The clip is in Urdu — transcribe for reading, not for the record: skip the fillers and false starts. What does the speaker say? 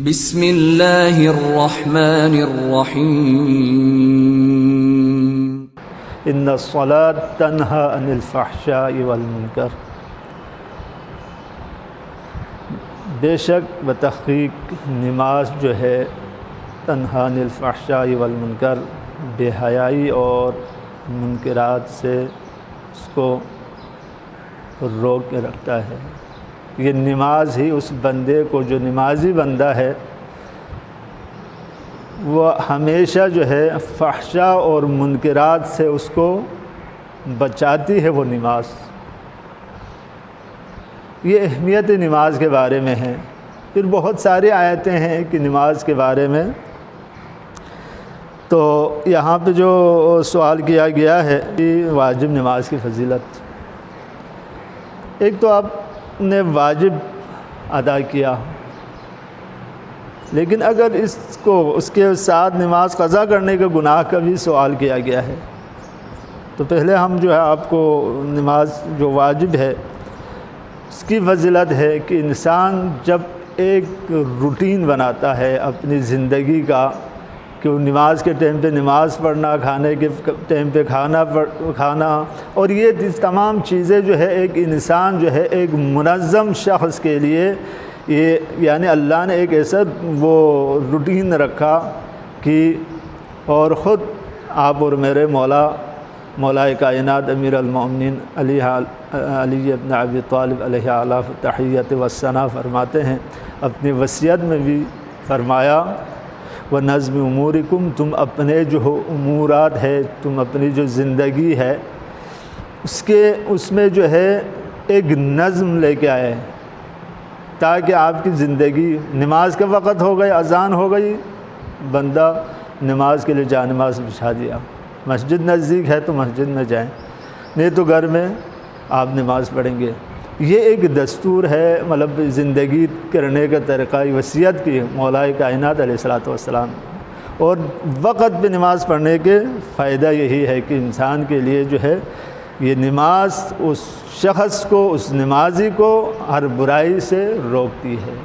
بسم اللہ الرحمن الرحیم ان الصلاۃ تنہی عن الفحشاء والمنکر، بے شک بتحقیق نماز جو ہے تنہی عن الفحشاء والمنکر، بے حیائی اور منکرات سے اس کو روک کے رکھتا ہے۔ یہ نماز ہی اس بندے کو، جو نمازی بندہ ہے، وہ ہمیشہ جو ہے فحشاء اور منکرات سے اس کو بچاتی ہے وہ نماز۔ یہ اہمیت نماز کے بارے میں ہے۔ پھر بہت ساری آیتیں ہیں کہ نماز کے بارے میں، تو یہاں پہ جو سوال کیا گیا ہے کہ واجب نماز کی فضیلت، ایک تو آپ نے واجب ادا کیا، لیکن اگر اس کے ساتھ نماز قضا کرنے کے گناہ کا بھی سوال کیا گیا ہے، تو پہلے ہم جو ہے آپ کو نماز جو واجب ہے اس کی فضیلت ہے کہ انسان جب ایک روٹین بناتا ہے اپنی زندگی کا، کہ وہ نماز کے ٹائم پہ نماز پڑھنا، کھانے کے ٹائم پہ کھانا، اور یہ تمام چیزیں جو ہے ایک انسان جو ہے ایک منظم شخص کے لیے، یہ یعنی اللہ نے ایک ایسا وہ روٹین رکھا کہ، اور خود آپ اور میرے مولا کائنات امیر المومنین علی ابن ابی طالب علیہ اعلیٰ التحیۃ والثناء فرماتے ہیں، اپنی وصیت میں بھی فرمایا، وَنَظْمِ أُمُورِكُمْ، تم اپنے جو امورات ہے، تم اپنی جو زندگی ہے اس میں جو ہے ایک نظم لے کے آئے، تاکہ آپ کی زندگی، نماز کا وقت ہو گئی، اذان ہو گئی، بندہ نماز کے لیے جا نماز بچھا دیا، مسجد نزدیک ہے تو مسجد میں جائیں، نہیں تو گھر میں آپ نماز پڑھیں گے۔ یہ ایک دستور ہے، مطلب زندگی کرنے کا طریقہ، وصیت کی مولا کائنات علیہ الصلوۃ والسلام۔ اور وقت پہ نماز پڑھنے کے فائدہ یہی ہے کہ انسان کے لیے جو ہے یہ نماز اس شخص کو، اس نمازی کو ہر برائی سے روکتی ہے۔